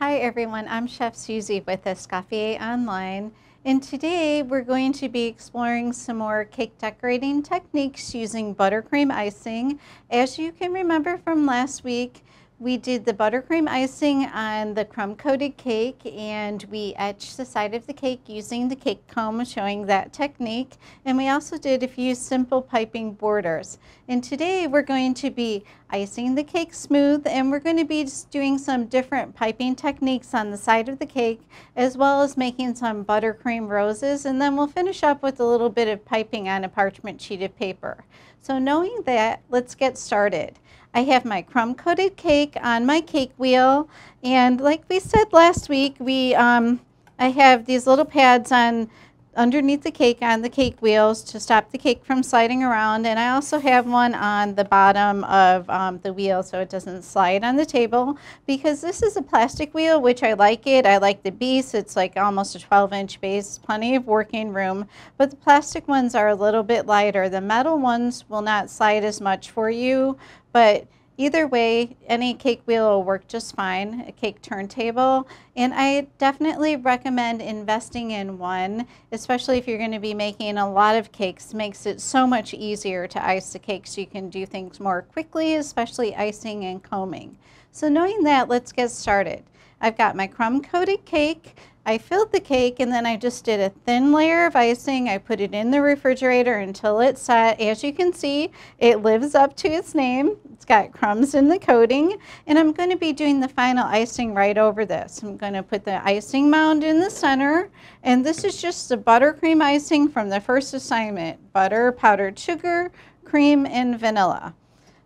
Hi everyone, I'm Chef Susie with Escoffier Online, and today we're going to be exploring some more cake decorating techniques using buttercream icing. As you can remember from last week, we did the buttercream icing on the crumb-coated cake, and we etched the side of the cake using the cake comb, showing that technique. And we also did a few simple piping borders. And today we're going to be icing the cake smooth, and we're going to be just doing some different piping techniques on the side of the cake, as well as making some buttercream roses. And then we'll finish up with a little bit of piping on a parchment sheet of paper. So knowing that, let's get started. I have my crumb-coated cake on my cake wheel, and like we said last week, I have these little pads on underneath the cake on the cake wheels to stop the cake from sliding around, and I also have one on the bottom of the wheel so it doesn't slide on the table, because this is a plastic wheel, which I like it. I like the base. It's like almost a 12-inch base, plenty of working room, but the plastic ones are a little bit lighter. The metal ones will not slide as much for you, but either way, any cake wheel will work just fine, a cake turntable. And I definitely recommend investing in one, especially if you're going to be making a lot of cakes. It makes it so much easier to ice the cake so you can do things more quickly, especially icing and combing. So knowing that, let's get started. I've got my crumb-coated cake. I filled the cake, and then I just did a thin layer of icing. I put it in the refrigerator until it set. As you can see, it lives up to its name. It's got crumbs in the coating, and I'm going to be doing the final icing right over this. I'm going to put the icing mound in the center, and this is just the buttercream icing from the first assignment: butter, powdered sugar, cream, and vanilla.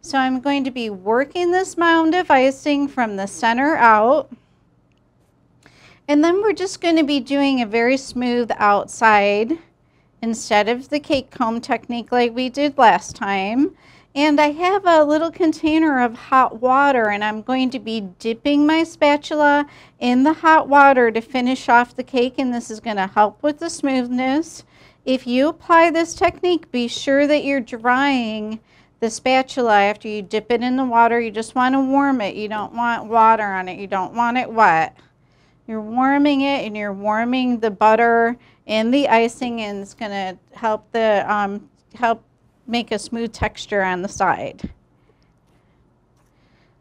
So I'm going to be working this mound of icing from the center out. And then we're just going to be doing a very smooth outside instead of the cake comb technique like we did last time. And I have a little container of hot water, and I'm going to be dipping my spatula in the hot water to finish off the cake, and this is going to help with the smoothness. If you apply this technique, be sure that you're drying the spatula after you dip it in the water. You just want to warm it. You don't want water on it. You don't want it wet. You're warming it, and you're warming the butter and the icing, and it's going to help make a smooth texture on the side.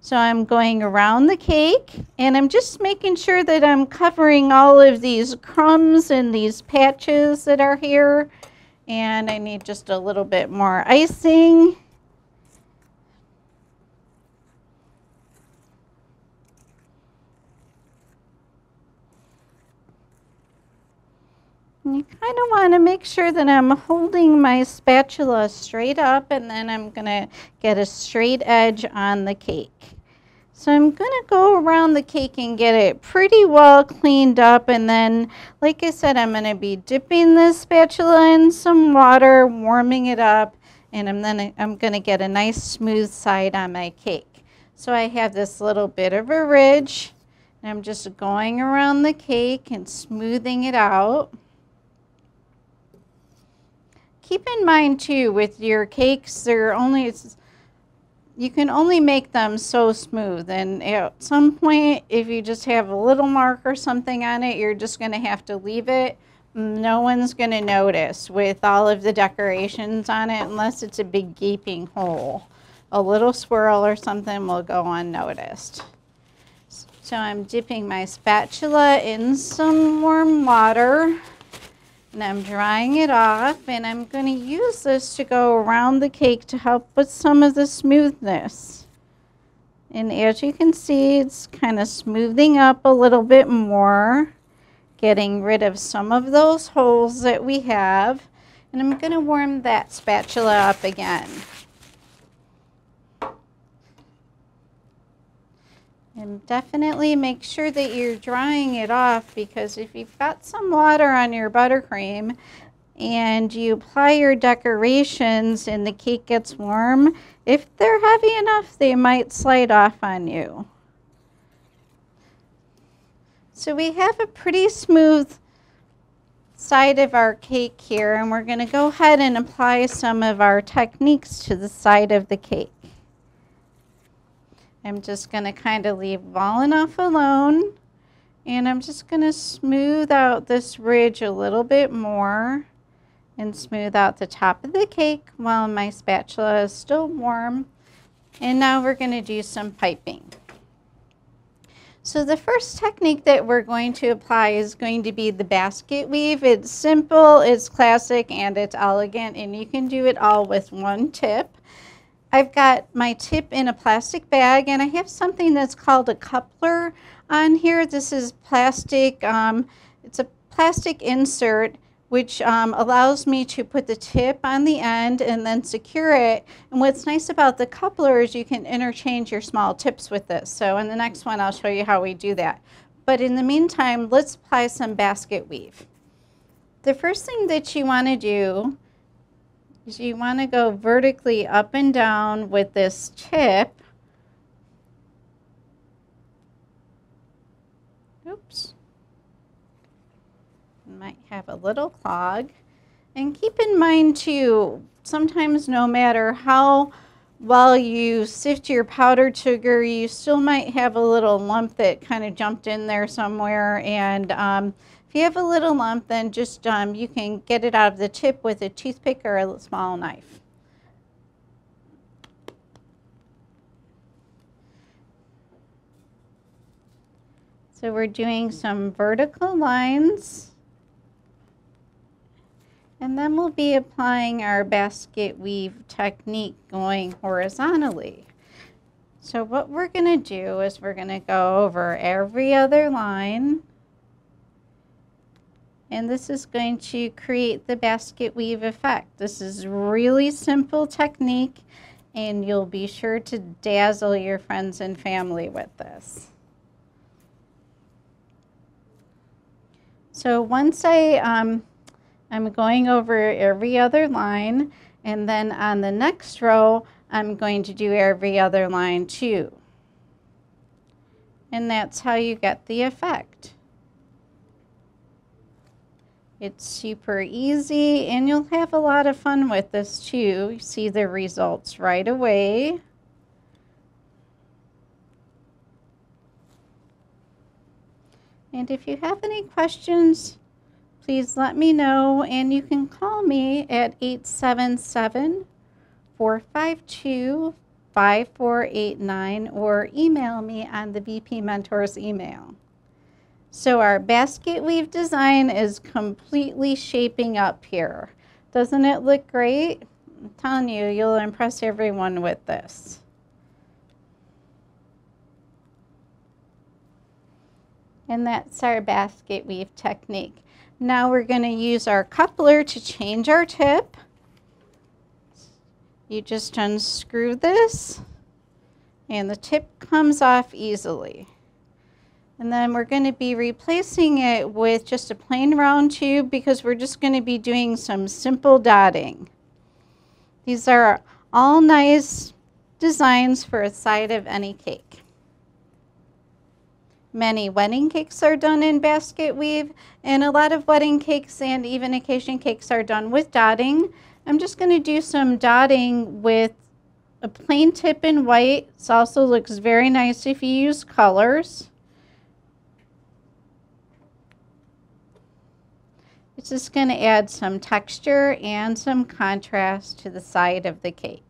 So I'm going around the cake, and I'm just making sure that I'm covering all of these crumbs and these patches that are here. And I need just a little bit more icing. You kind of want to make sure that I'm holding my spatula straight up, and then I'm going to get a straight edge on the cake. So I'm going to go around the cake and get it pretty well cleaned up, and then, like I said, I'm going to be dipping this spatula in some water, warming it up, and I'm going to get a nice smooth side on my cake. So I have this little bit of a ridge, and I'm just going around the cake and smoothing it out. Keep in mind too, with your cakes, you can only make them so smooth, and at some point, if you just have a little mark or something on it, you're just going to have to leave it. No one's going to notice with all of the decorations on it, unless it's a big gaping hole. A little swirl or something will go unnoticed. So I'm dipping my spatula in some warm water, and I'm drying it off, and I'm going to use this to go around the cake to help with some of the smoothness. And as you can see, it's kind of smoothing up a little bit more, getting rid of some of those holes that we have. And I'm going to warm that spatula up again. And definitely make sure that you're drying it off, because if you've got some water on your buttercream and you apply your decorations and the cake gets warm, if they're heavy enough, they might slide off on you. So we have a pretty smooth side of our cake here, and we're going to go ahead and apply some of our techniques to the side of the cake. I'm just going to kind of leave well enough alone And I'm just going to smooth out this ridge a little bit more and smooth out the top of the cake while my spatula is still warm. And now we're going to do some piping. So the first technique that we're going to apply is going to be the basket weave. It's simple, it's classic, and it's elegant, and you can do it all with one tip. I've got my tip in a plastic bag, and I have something that's called a coupler on here. This is plastic, it's a plastic insert which allows me to put the tip on the end and then secure it. And what's nice about the coupler is you can interchange your small tips with this. So in the next one, I'll show you how we do that. But in the meantime, let's apply some basket weave. The first thing that you want to do is you want to go vertically up and down with this tip. Oops. Might have a little clog. And keep in mind too, sometimes no matter how well you sift your powdered sugar, you still might have a little lump that kind of jumped in there somewhere. And if you have a little lump, then just you can get it out of the tip with a toothpick or a small knife. So we're doing some vertical lines. And then we'll be applying our basket weave technique going horizontally. So what we're going to do is we're going to go over every other line. And this is going to create the basket weave effect. This is really simple technique, and you'll be sure to dazzle your friends and family with this. So once I'm going over every other line, and then on the next row, I'm going to do every other line too. And that's how you get the effect. It's super easy, and you'll have a lot of fun with this too. You see the results right away. And if you have any questions, please let me know, and you can call me at 877-452-5489 or email me on the VP Mentors email. So our basket weave design is completely shaping up here. Doesn't it look great? I'm telling you, you'll impress everyone with this. And that's our basket weave technique. Now we're going to use our coupler to change our tip. You just unscrew this, and the tip comes off easily. And then we're going to be replacing it with just a plain round tube because we're just going to be doing some simple dotting. These are all nice designs for a side of any cake. Many wedding cakes are done in basket weave, and a lot of wedding cakes and even occasion cakes are done with dotting. I'm just going to do some dotting with a plain tip in white. It also looks very nice if you use colors. It's just going to add some texture and some contrast to the side of the cake.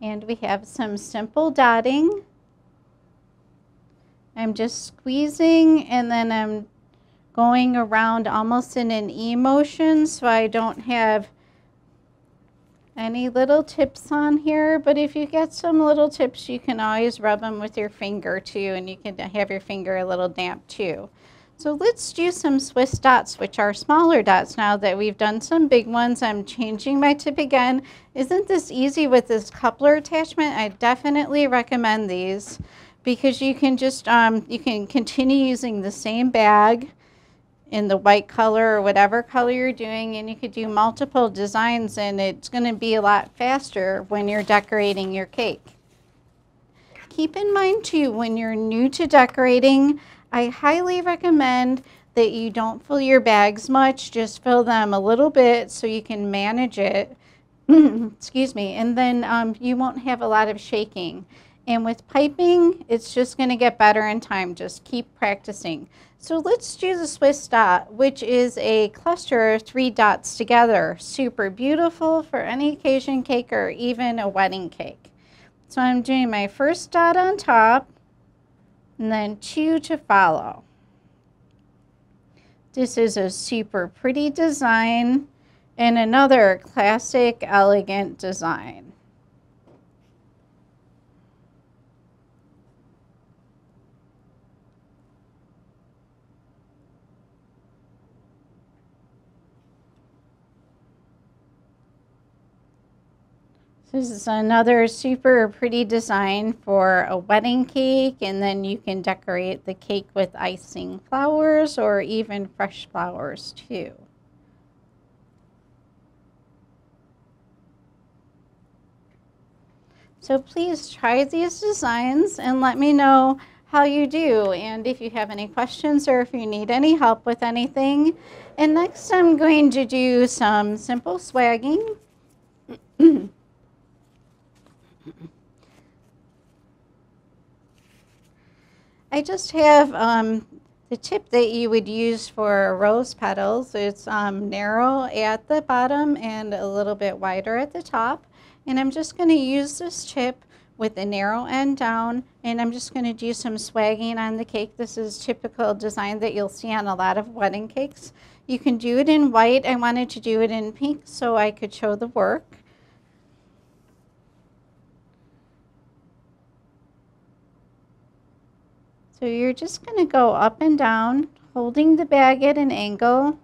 And we have some simple dotting. I'm just squeezing, and then I'm going around almost in an E motion so I don't have any little tips on here. But if you get some little tips, you can always rub them with your finger too, and you can have your finger a little damp too. So let's do some Swiss dots, which are smaller dots. Now that we've done some big ones, I'm changing my tip again. Isn't this easy with this coupler attachment? I definitely recommend these because you can just, you can continue using the same bag in the white color or whatever color you're doing, and you could do multiple designs, and it's going to be a lot faster when you're decorating your cake. Keep in mind too, when you're new to decorating, I highly recommend that you don't fill your bags much, just fill them a little bit so you can manage it excuse me, and then you won't have a lot of shaking. And with piping, it's just going to get better in time. Just keep practicing. So let's do the Swiss dot, which is a cluster of 3 dots together. Super beautiful for any occasion cake or even a wedding cake. So I'm doing my first dot on top and then 2 to follow. This is a super pretty design and another classic, elegant design. This is another super pretty design for a wedding cake, and then you can decorate the cake with icing flowers or even fresh flowers too. So please try these designs and let me know how you do, and if you have any questions or if you need any help with anything. And next I'm going to do some simple swagging. I just have the tip that you would use for rose petals. It's narrow at the bottom and a little bit wider at the top. And I'm just going to use this tip with the narrow end down, and I'm just going to do some swagging on the cake. This is typical design that you'll see on a lot of wedding cakes. You can do it in white. I wanted to do it in pink so I could show the work. So you're just going to go up and down, holding the bag at an angle,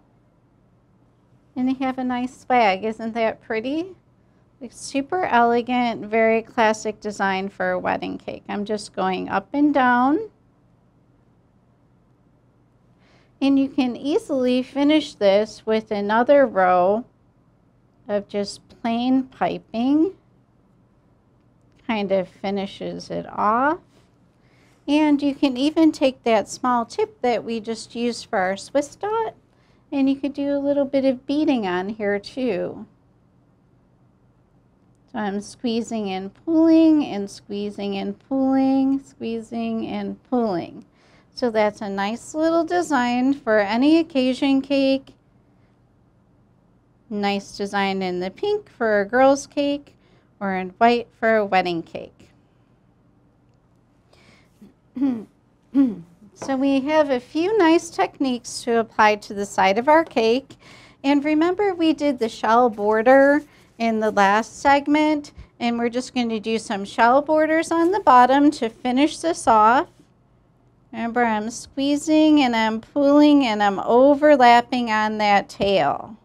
and you have a nice swag. Isn't that pretty? It's super elegant, very classic design for a wedding cake. I'm just going up and down. And you can easily finish this with another row of just plain piping. Kind of finishes it off. And you can even take that small tip that we just used for our Swiss dot, and you could do a little bit of beading on here too. So I'm squeezing and pulling and squeezing and pulling, squeezing and pulling. So that's a nice little design for any occasion cake. Nice design in the pink for a girl's cake or in white for a wedding cake. So we have a few nice techniques to apply to the side of our cake. And remember, we did the shell border in the last segment, and we're just going to do some shell borders on the bottom to finish this off. Remember, I'm squeezing and I'm pulling and I'm overlapping on that tail.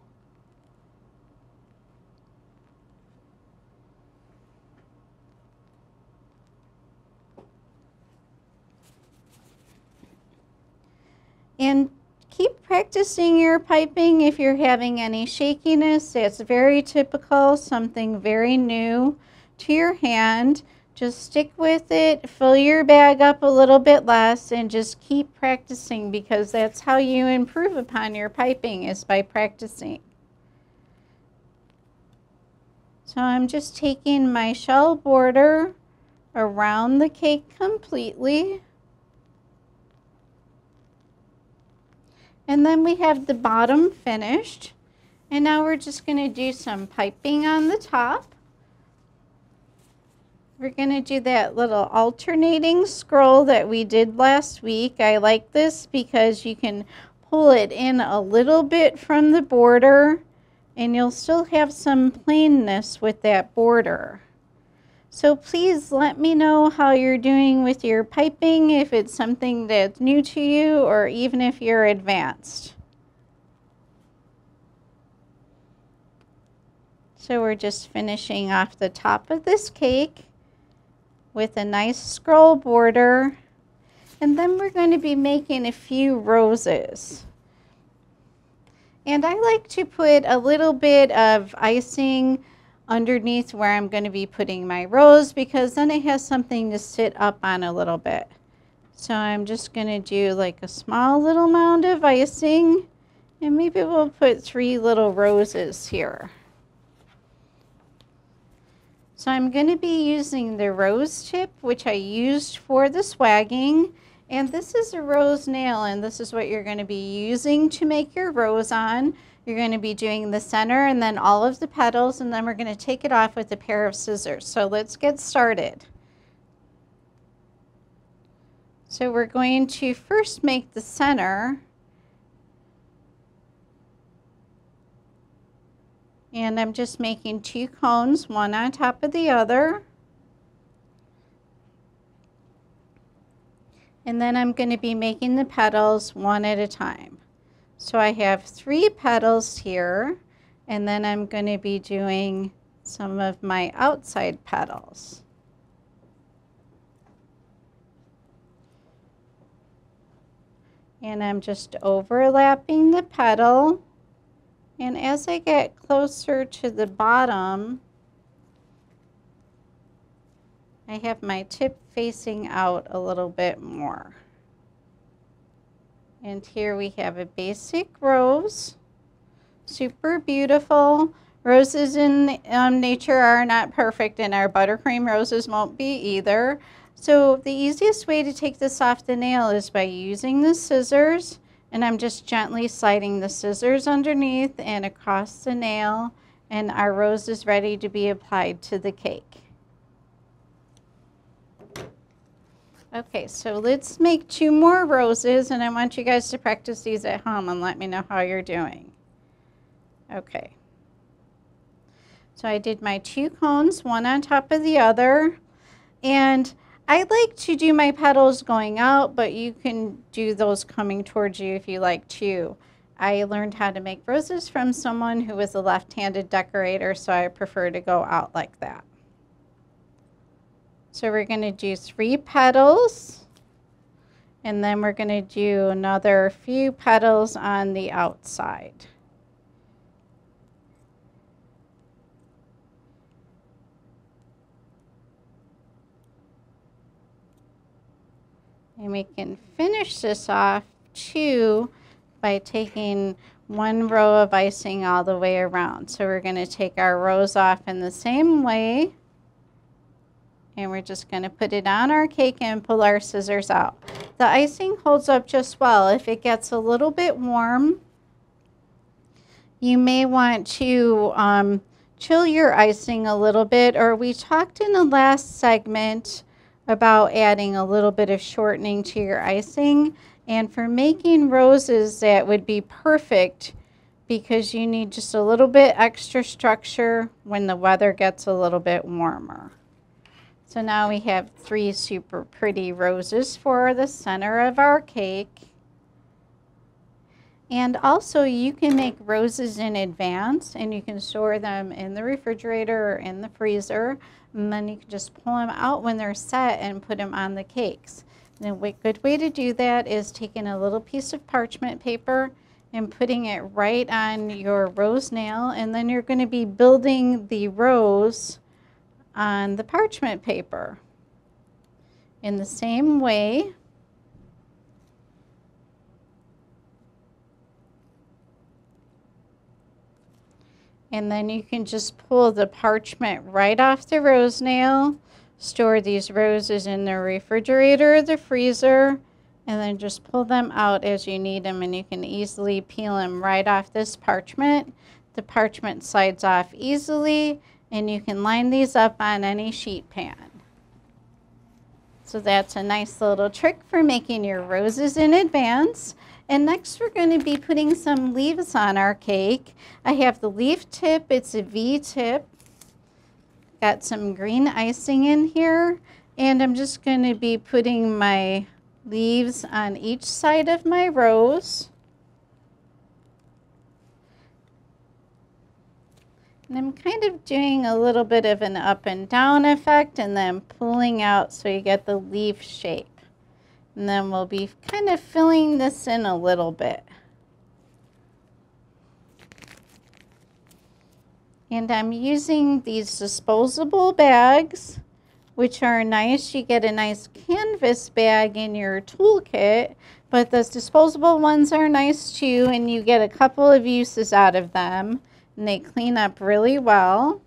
And keep practicing your piping if you're having any shakiness. That's very typical, something very new to your hand. Just stick with it, fill your bag up a little bit less, and just keep practicing, because that's how you improve upon your piping, is by practicing. So I'm just taking my shell border around the cake completely. And then we have the bottom finished. And now we're just going to do some piping on the top. We're going to do that little alternating scroll that we did last week. I like this because you can pull it in a little bit from the border, and you'll still have some plainness with that border. So please let me know how you're doing with your piping, if it's something that's new to you or even if you're advanced. So we're just finishing off the top of this cake with a nice scroll border, and then we're going to be making a few roses. And I like to put a little bit of icing underneath where I'm going to be putting my rose, because then it has something to sit up on a little bit. So I'm just going to do like a small little mound of icing, and maybe we'll put 3 little roses here. So I'm going to be using the rose tip, which I used for the swagging. And this is a rose nail, and this is what you're going to be using to make your rose on. You're going to be doing the center and then all of the petals, and then we're going to take it off with a pair of scissors. So let's get started. So we're going to first make the center. And I'm just making 2 cones, one on top of the other. And then I'm going to be making the petals one at a time. So I have 3 petals here, and then I'm going to be doing some of my outside petals. And I'm just overlapping the petal. And as I get closer to the bottom, I have my tip facing out a little bit more. And here we have a basic rose, super beautiful. Roses in nature are not perfect, and our buttercream roses won't be either. So the easiest way to take this off the nail is by using the scissors, and I'm just gently sliding the scissors underneath and across the nail, and our rose is ready to be applied to the cake. Okay, so let's make 2 more roses, and I want you guys to practice these at home and let me know how you're doing. Okay. So I did my 2 cones, one on top of the other, and I like to do my petals going out, but you can do those coming towards you if you like to. I learned how to make roses from someone who was a left-handed decorator, so I prefer to go out like that. So we're going to do 3 petals, and then we're going to do another few petals on the outside. And we can finish this off too by taking 1 row of icing all the way around. So we're going to take our rose off in the same way. And we're just going to put it on our cake and pull our scissors out. The icing holds up just well. If it gets a little bit warm, you may want to chill your icing a little bit. Or we talked in the last segment about adding a little bit of shortening to your icing. And for making roses, that would be perfect because you need just a little bit extra structure when the weather gets a little bit warmer. So now we have 3 super pretty roses for the center of our cake. And also you can make roses in advance, and you can store them in the refrigerator or in the freezer, and then you can just pull them out when they're set and put them on the cakes. And a good way to do that is taking a little piece of parchment paper and putting it right on your rose nail, and then you're going to be building the rose on the parchment paper in the same way. And then you can just pull the parchment right off the rose nail, store these roses in the refrigerator or the freezer, and then just pull them out as you need them, and you can easily peel them right off this parchment. The parchment slides off easily, and you can line these up on any sheet pan. So that's a nice little trick for making your roses in advance. And next we're going to be putting some leaves on our cake. I have the leaf tip, it's a V tip. Got some green icing in here, and I'm just going to be putting my leaves on each side of my rose. And I'm kind of doing a little bit of an up and down effect and then pulling out so you get the leaf shape. And then we'll be kind of filling this in a little bit. And I'm using these disposable bags, which are nice. You get a nice canvas bag in your toolkit, but those disposable ones are nice too, and you get a couple of uses out of them. And they clean up really well.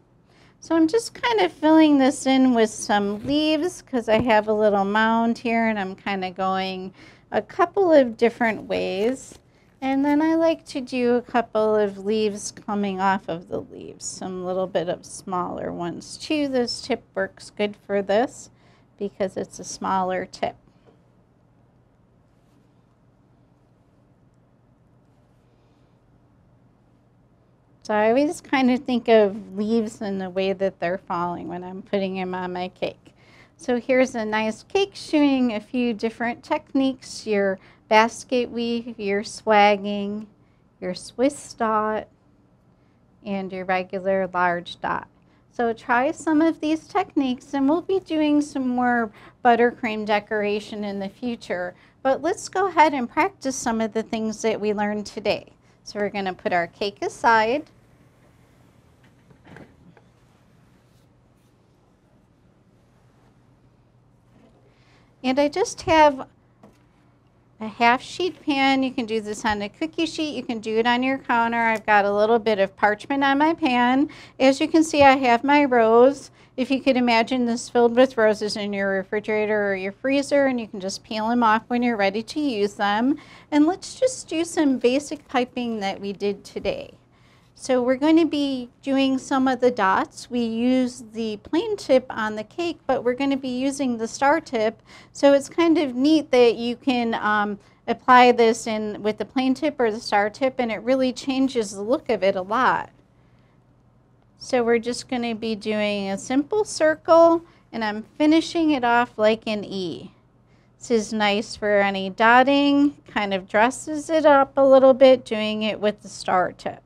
So I'm just kind of filling this in with some leaves because I have a little mound here and I'm kind of going a couple of different ways. And then I like to do a couple of leaves coming off of the leaves, some little bit of smaller ones too. This tip works good for this because it's a smaller tip. So I always kind of think of leaves in the way that they're falling when I'm putting them on my cake. So here's a nice cake showing a few different techniques: your basket weave, your swagging, your Swiss dot, and your regular large dot. So try some of these techniques, and we'll be doing some more buttercream decoration in the future. But let's go ahead and practice some of the things that we learned today. So we're going to put our cake aside. And I just have a half sheet pan. You can do this on a cookie sheet. You can do it on your counter. I've got a little bit of parchment on my pan. As you can see, I have my rose. If you could imagine this filled with roses in your refrigerator or your freezer, and you can just peel them off when you're ready to use them. And let's just do some basic piping that we did today. So we're going to be doing some of the dots. We use the plain tip on the cake, but we're going to be using the star tip. So it's kind of neat that you can apply this in with the plain tip or the star tip, and it really changes the look of it a lot. So we're just going to be doing a simple circle, and I'm finishing it off like an E. This is nice for any dotting, kind of dresses it up a little bit, doing it with the star tip.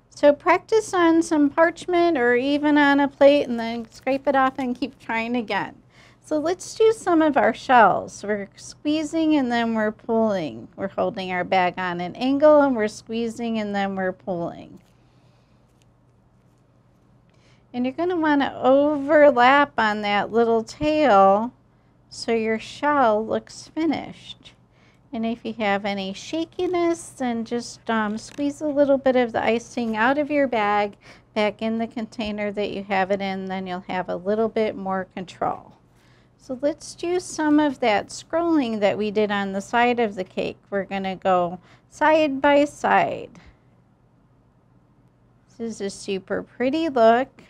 So practice on some parchment or even on a plate and then scrape it off and keep trying again. So let's do some of our shells. We're squeezing and then we're pulling. We're holding our bag on an angle and we're squeezing and then we're pulling. And you're going to want to overlap on that little tail so your shell looks finished. And if you have any shakiness, then just squeeze a little bit of the icing out of your bag back in the container that you have it in, then you'll have a little bit more control. So let's do some of that scrolling that we did on the side of the cake. We're going to go side by side. This is a super pretty look.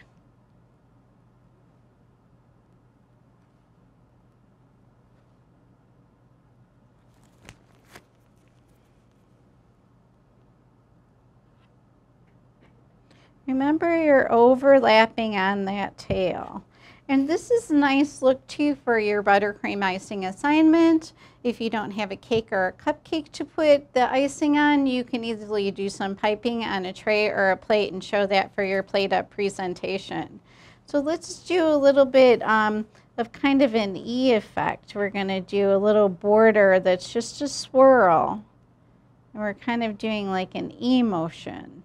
Remember, you're overlapping on that tail. And this is a nice look too for your buttercream icing assignment. If you don't have a cake or a cupcake to put the icing on, you can easily do some piping on a tray or a plate and show that for your plate up presentation. So let's do a little bit of kind of an E effect. We're going to do a little border that's just a swirl. And we're kind of doing like an E motion.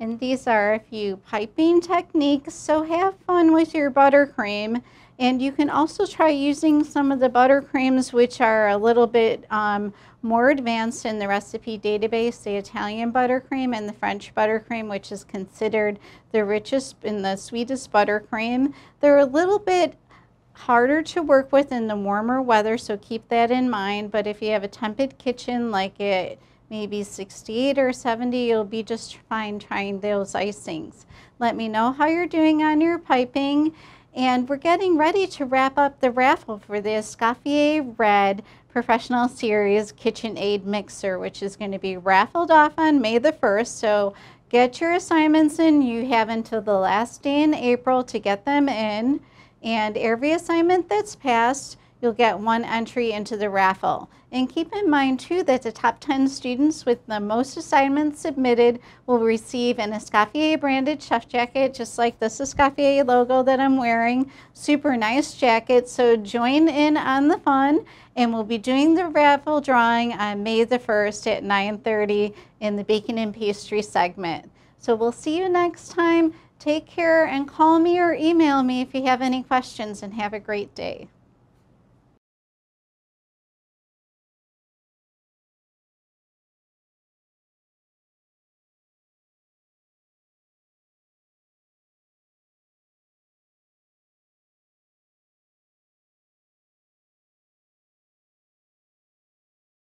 And these are a few piping techniques, so have fun with your buttercream. And you can also try using some of the buttercreams which are a little bit more advanced in the recipe database, the Italian buttercream and the French buttercream, which is considered the richest and the sweetest buttercream. They're a little bit harder to work with in the warmer weather, so keep that in mind. But if you have a tempered kitchen like it, maybe 68 or 70, you'll be just fine trying those icings. Let me know how you're doing on your piping. And we're getting ready to wrap up the raffle for the Escoffier Red Professional Series KitchenAid Mixer, which is going to be raffled off on May the 1st. So get your assignments in. You have until the last day in April to get them in. And every assignment that's passed, you'll get one entry into the raffle. And keep in mind too that the top 10 students with the most assignments submitted will receive an Escoffier branded chef jacket, just like this Escoffier logo that I'm wearing. Super nice jacket, so join in on the fun. And we'll be doing the raffle drawing on May the 1st at 9:30 in the Baking and Pastry segment. So we'll see you next time. Take care and call me or email me if you have any questions, and have a great day.